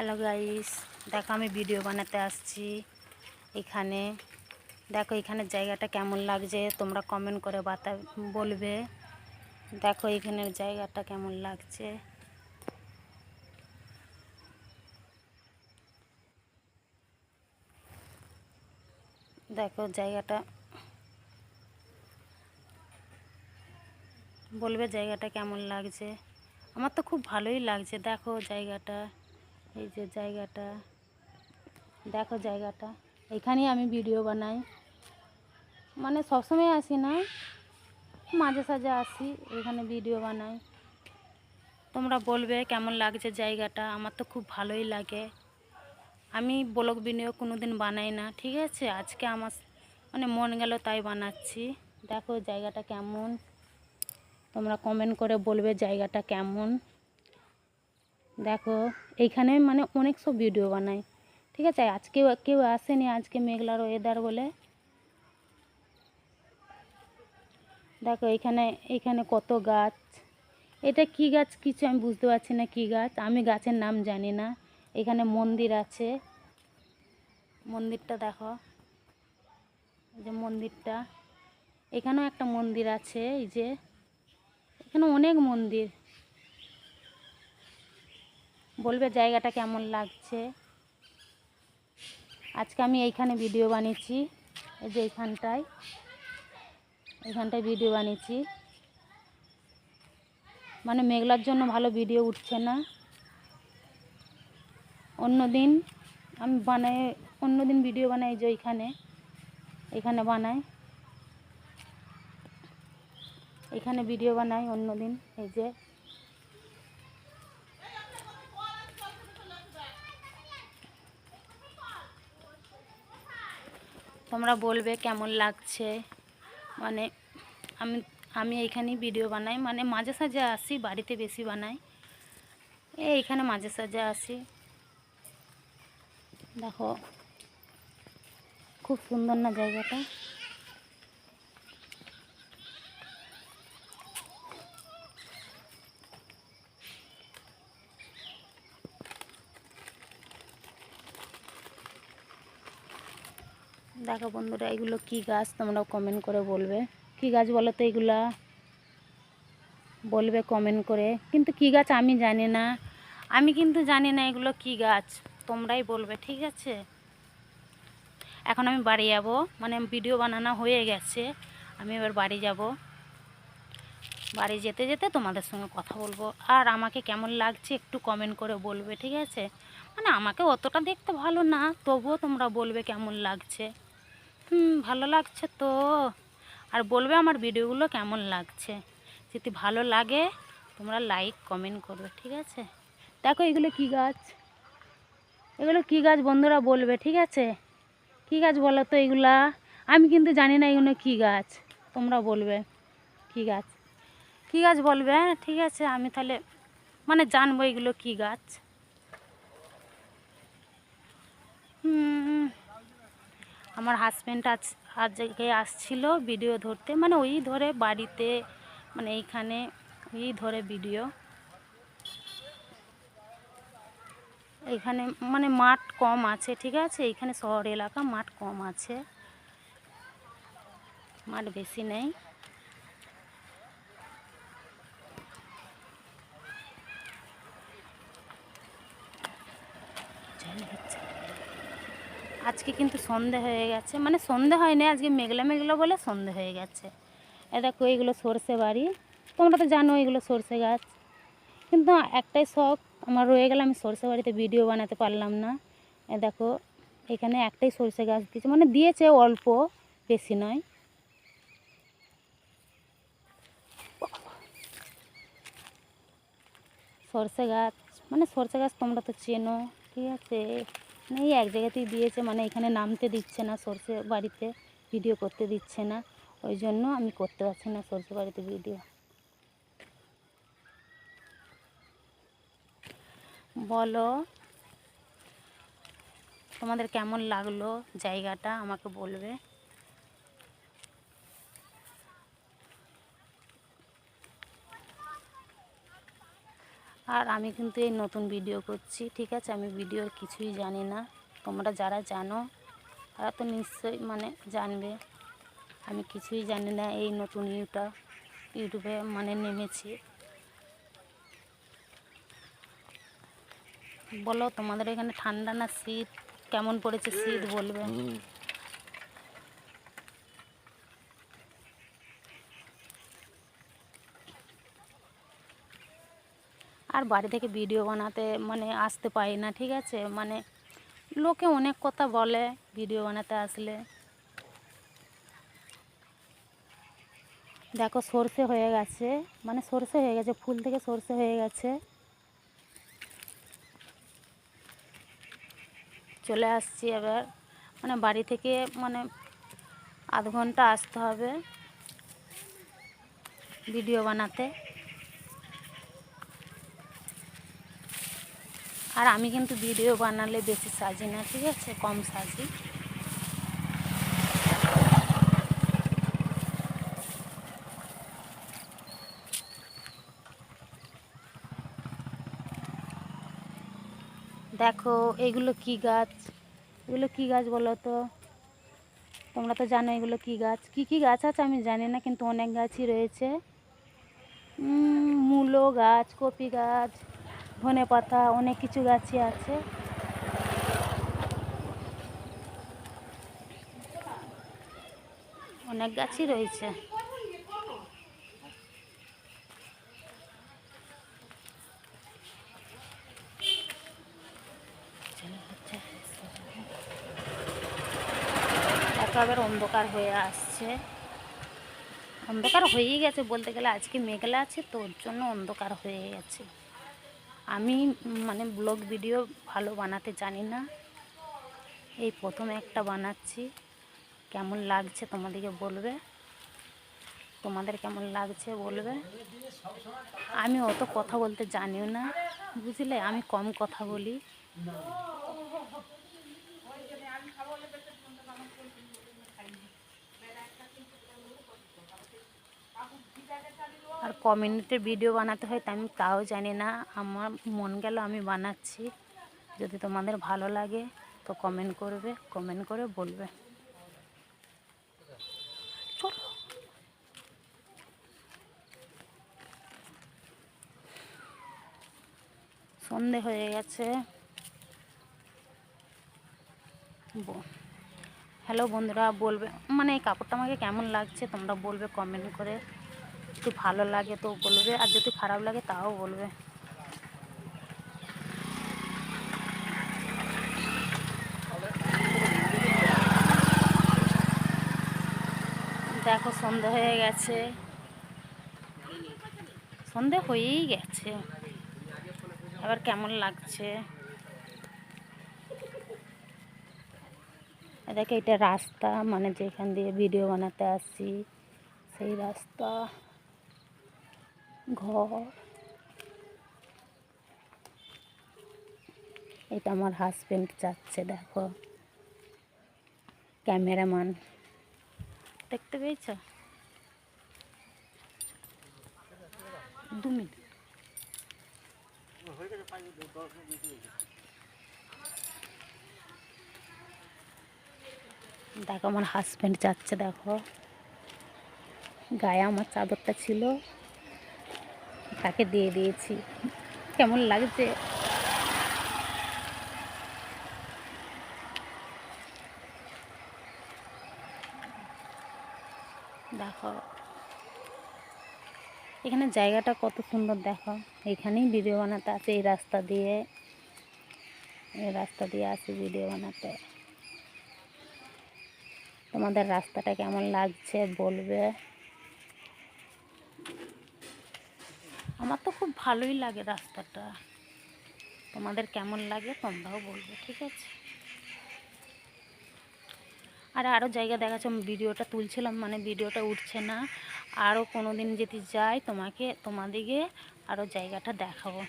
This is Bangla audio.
হ্যালো গাইস, দেখো আমি ভিডিও বানাতে আসছি এখানে। দেখো এখানের জায়গাটা কেমন লাগছে তোমরা কমেন্ট করে বলবে। দেখো এখানের জায়গাটা কেমন লাগছে। দেখো জায়গাটা বলবে জায়গাটা কেমন লাগছে। আমার তো খুব ভালোই লাগছে। দেখো জায়গাটা, এই যে জায়গাটা, দেখো জায়গাটা। এখানেই আমি ভিডিও বানাই, মানে সবসময় আসি না, মাঝে সাঝে আসি, এখানে ভিডিও বানাই। তোমরা বলবে কেমন লাগছে জায়গাটা। আমার তো খুব ভালোই লাগে। আমি ব্লগ ভিডিও কোনো দিন বানাই না, ঠিক আছে। আজকে আমার মানে মন গেল তাই বানাচ্ছি। দেখো জায়গাটা কেমন, তোমরা কমেন্ট করে বলবে জায়গাটা কেমন। দেখো এইখানে মানে অনেক সব ভিডিও বানাই, ঠিক আছে। আজকে কেউ আসেনি, আজকে মেঘলার ওয়েদার বলে। দেখো এইখানে কত গাছ। এটা কি গাছ কিছু আমি বুঝতে পারছি না কি গাছ, আমি গাছের নাম জানি না। এখানে মন্দির আছে, মন্দিরটা দেখো, এই যে মন্দিরটা। এখানেও একটা মন্দির আছে, এই যে এখানে অনেক মন্দির। বলবে জায়গাটা কেমন লাগছে। আজকে আমি এইখানে ভিডিও বানিয়েছি, এই যে এইখানটায় ভিডিও বানিয়েছি। মানে মেঘলার জন্য ভালো ভিডিও উঠছে না। অন্যদিন আমি বানাই, অন্যদিন ভিডিও বানাই যে এখানে বানাই, এখানে ভিডিও বানাই অন্যদিন। এই যে তোমরা বলবে কেমন লাগছে। মানে আমি আমি এইখানেই ভিডিও বানাই, মানে মাঝে সাঝে আসি, বাড়িতে বেশি বানাই। এইখানে মাঝে সাঝে আসি। দেখো খুব সুন্দর না জায়গাটা। দেখো বন্ধুরা, এগুলো কি গাছ তোমরা কমেন্ট করে বলবে। কি গাছ বলো তো এগুলা, বলবে কমেন্ট করে। কিন্তু কি গাছ আমি জানি না, আমি কিন্তু জানি না এগুলো কি গাছ, তোমরাই বলবে, ঠিক আছে। এখন আমি বাড়ি যাব, মানে ভিডিও বানানো হয়ে গেছে, আমি এবার বাড়ি যাব। বাড়ি যেতে যেতে তোমাদের সঙ্গে কথা বলবো। আর আমাকে কেমন লাগছে একটু কমেন্ট করে বলবে, ঠিক আছে। মানে আমাকে অতটা দেখতে ভালো না, তবুও তোমরা বলবে কেমন লাগছে। ভালো লাগছে তো। আর বলবে আমার ভিডিওগুলো কেমন লাগছে। যদি ভালো লাগে তোমরা লাইক কমেন্ট করবে, ঠিক আছে। দেখো এগুলো কি গাছ, এগুলো কি গাছ বন্ধুরা বলবে, ঠিক আছে। কি গাছ বলো তো এগুলা, আমি কিন্তু জানি না এগুলো কি গাছ, তোমরা বলবে কি গাছ। কি গাছ বলবে, ঠিক আছে। আমি তাহলে মানে জানবো এগুলো কি গাছ। আমার হাজব্যান্ড আজকে আসছিল ভিডিও ধরতে, মানে ওই ধরে বাড়িতে, মানে এইখানে ওই ধরে ভিডিও। এইখানে মানে মাঠ কম আছে, ঠিক আছে। এইখানে শহর এলাকা, মাঠ কম আছে, মাঠ বেশি নেই। আজকে কিন্তু সন্ধে হয়ে গেছে, মানে সন্ধে হয়নি, আজকে মেঘলা মেঘলা বলে সন্ধে হয়ে গেছে। এ দেখো এগুলো সরষে বাড়ি, তোমরা তো জানো এগুলো সরষে গাছ। কিন্তু একটাই শখ আমার রয়ে গেল, আমি সরষে বাড়িতে ভিডিও বানাতে পারলাম না। এ দেখো এখানে একটাই সরষে গাছ দিয়েছে, মানে দিয়েছে অল্প, বেশি নয়। সরষে গাছ, মানে সরষে গাছ তোমরা তো চেনো, ঠিক আছে। মানে এই এক জায়গাতেই দিয়েছে, মানে এখানে নামতে দিচ্ছে না, সরষে বাড়িতে ভিডিও করতে দিচ্ছে না, ওই জন্য আমি করতে পারছি না সরষে বাড়িতে ভিডিও। বলো তোমাদের কেমন লাগলো জায়গাটা, আমাকে বলবে। আর আমি কিন্তু এই নতুন ভিডিও করছি, ঠিক আছে? আমি ভিডিওর কিছুই জানি না। তোমরা যারা জানো তারা তো নিশ্চয়ই মানে জানবে। আমি কিছুই জানি না, এই নতুন ইউটিউবে মানে নেমেছি। বলো তোমাদের এখানে ঠান্ডা না শীত, কেমন পড়েছে শীত বলবে। আর বাড়ি থেকে ভিডিও বানাতে মানে আসতে পারি না, ঠিক আছে? মানে লোকে অনেক কথা বলে ভিডিও বানাতে আসলে। দেখো সর্ষে হয়ে গেছে, মানে সর্ষে হয়ে গেছে, ফুল থেকে সর্ষে হয়ে গেছে। চলে আসছি এবার, মানে বাড়ি থেকে মানে আধ ঘন্টা আসতে হবে ভিডিও বানাতে। আর আমি কিন্তু ভিডিও বানালে বেশি সাজি না, ঠিক আছে? কম সাজি। দেখো এগুলো কি গাছ, এগুলো কি গাছ বলো তো? তোমরা তো জানো এগুলো কি গাছ। কি কি গাছ আছে আমি জানি না, কিন্তু অনেক গাছই রয়েছে। মূলো গাছ, কপি গাছ, ধনেপাতা, অনেক কিছু গাছই আছে। অনেক গাছই রয়েছে। দেখো আবার অন্ধকার হয়ে আসছে, অন্ধকার হয়েই গেছে বলতে গেলে, আজকে মেঘলা আছে তো ওর জন্য অন্ধকার হয়ে গেছে। আমি মানে ব্লগ ভিডিও ভালো বানাতে জানি না, এই প্রথম একটা বানাচ্ছি। কেমন লাগছে তোমাদেরকে বলবে, তোমাদের কেমন লাগছে বলবে। আমি অত কথা বলতে জানিও না, বুঝলে? আমি কম কথা বলি। আর কমিউনিটির ভিডিও বানাতে হয় তা আমি তাও জানি না, আমার মন গেল আমি বানাচ্ছি। যদি তোমাদের ভালো লাগে তো কমেন্ট করবে, কমেন্ট করে বলবে। চলো সন্ধে হয়ে গেছে। হ্যালো বন্ধুরা, বলবে মানে এই কাপড়টা আমাকে কেমন লাগছে তোমরা বলবে কমেন্ট করে। যদি ভালো লাগে তো বলবে, আর যদি খারাপ লাগে তাও বলবে। দেখো সন্ধে হয়ে গেছে, সন্ধে হয়েই গেছে। এবার কেমন লাগছে দেখো, এটা রাস্তা, মানে যেখান দিয়ে ভিডিও বানাতে আসছি সেই রাস্তা, ঘর। এটা আমার হাজবেন্ড যাচ্ছে, দেখো ক্যামেরাম্যান, দেখতে পেয়েছ? 2 মিনিট। দেখো আমার হাজবেন্ড যাচ্ছে, দেখো গায়ে আমার চাদরটা ছিল তাকে দিয়ে দিয়েছি। কেমন লাগছে? দেখো এখানে জায়গাটা কত সুন্দর, দেখো এখানেই ভিডিও বানাতে আছে, এই রাস্তা দিয়ে, এই রাস্তা দিয়ে আসি ভিডিও বানাতে। তোমাদের রাস্তাটা কেমন লাগছে বলবে। আমার তো খুব ভালোই লাগে রাস্তাটা, তোমাদের কেমন লাগে তোমরাও বলবে, ঠিক আছে? আর আরও জায়গা দেখাচ্ছে, ভিডিওটা তুলছিলাম মানে ভিডিওটা উঠছে না। আরও কোনো দিন যদি যাই তোমাদেরকে আরও জায়গাটা দেখাবো।